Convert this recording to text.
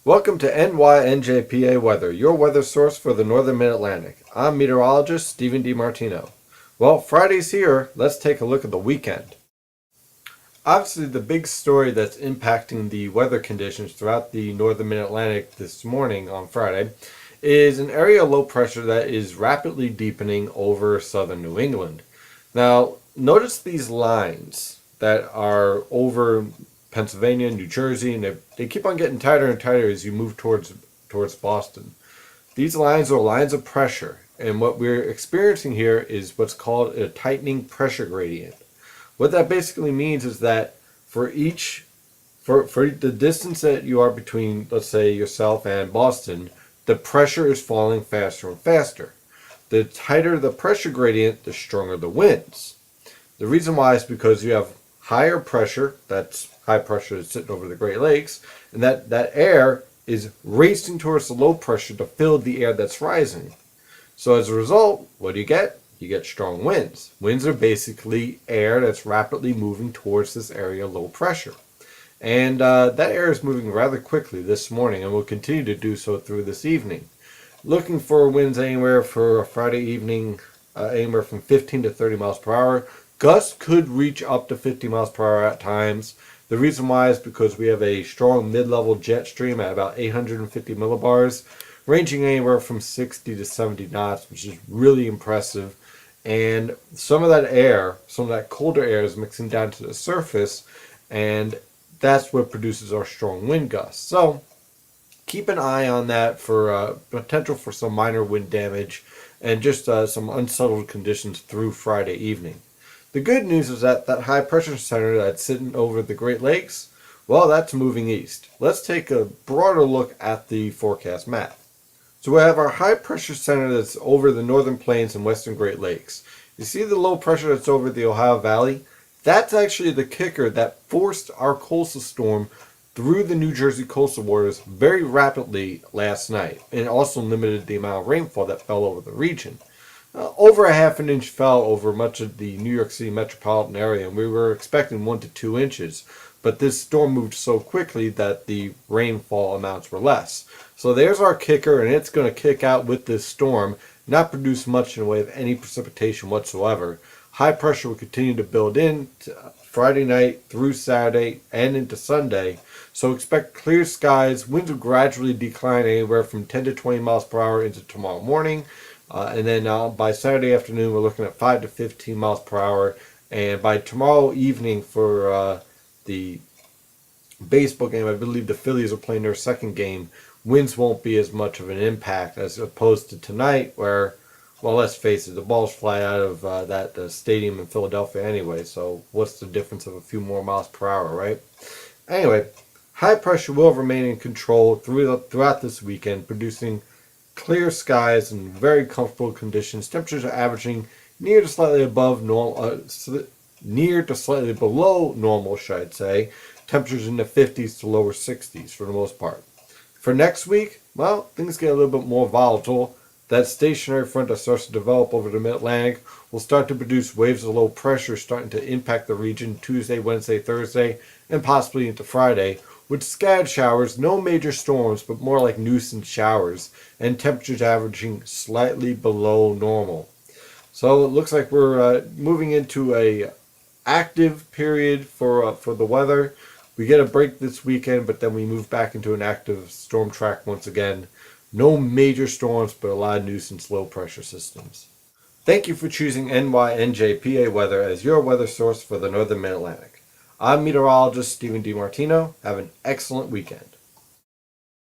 Welcome to NYNJPA Weather, your weather source for the Northern Mid-Atlantic. I'm meteorologist Stephen DiMartino. Well, Friday's here. Let's take a look at the weekend. Obviously, the big story that's impacting the weather conditions throughout the Northern Mid-Atlantic this morning on Friday is an area of low pressure that is rapidly deepening over southern New England. Now, notice these lines that are over Pennsylvania, New Jersey, and they keep on getting tighter and tighter as you move towards Boston. These lines are lines of pressure, and what we're experiencing here is what's called a tightening pressure gradient. What that basically means is that for the distance that you are between, let's say, yourself and Boston, the pressure is falling faster and faster. The tighter the pressure gradient, the stronger the winds. The reason why is because you have higher pressure, that's high pressure that's sitting over the Great Lakes, and that air is racing towards the low pressure to fill the air that's rising. So as a result, what do you get? You get strong winds. Winds are basically air that's rapidly moving towards this area of low pressure. And that air is moving rather quickly this morning and will continue to do so through this evening. Looking for winds anywhere for a Friday evening, anywhere from 15 to 30 miles per hour. Gusts could reach up to 50 miles per hour at times. The reason why is because we have a strong mid-level jet stream at about 850 millibars, ranging anywhere from 60 to 70 knots, which is really impressive. And some of that air, some of that colder air is mixing down to the surface, and that's what produces our strong wind gusts. So keep an eye on that for potential for some minor wind damage and just some unsettled conditions through Friday evening. The good news is that high pressure center that's sitting over the Great Lakes, well, that's moving east. Let's take a broader look at the forecast map. So we have our high pressure center that's over the northern plains and western Great Lakes. You see the low pressure that's over the Ohio Valley? That's actually the kicker that forced our coastal storm through the New Jersey coastal waters very rapidly last night, and also limited the amount of rainfall that fell over the region. Over a half an inch fell over much of the New York City metropolitan area, and we were expecting 1 to 2 inches. But this storm moved so quickly that the rainfall amounts were less. So there's our kicker, and it's going to kick out with this storm, not produce much in the way of any precipitation whatsoever. High pressure will continue to build in Friday night through Saturday and into Sunday. So expect clear skies. Winds will gradually decline anywhere from 10 to 20 miles per hour into tomorrow morning. And then by Saturday afternoon, we're looking at 5 to 15 miles per hour. And by tomorrow evening for the baseball game, I believe the Phillies are playing their second game, winds won't be as much of an impact as opposed to tonight where, well, let's face it, the balls fly out of that stadium in Philadelphia anyway. So what's the difference of a few more miles per hour, right? Anyway, high pressure will remain in control throughout this weekend, producing clear skies and very comfortable conditions. Temperatures are averaging near to slightly below normal, should I say. Temperatures in the 50s to lower 60s for the most part. For next week, well, things get a little bit more volatile. That stationary front that starts to develop over the Mid-Atlantic will start to produce waves of low pressure starting to impact the region Tuesday, Wednesday, Thursday, and possibly into Friday, with scattered showers, no major storms, but more like nuisance showers, and temperatures averaging slightly below normal. So it looks like we're moving into a active period for the weather. We get a break this weekend, but then we move back into an active storm track once again. No major storms, but a lot of nuisance low pressure systems. Thank you for choosing NYNJPA Weather as your weather source for the Northern Mid-Atlantic. I'm meteorologist Stephen DiMartino. Have an excellent weekend.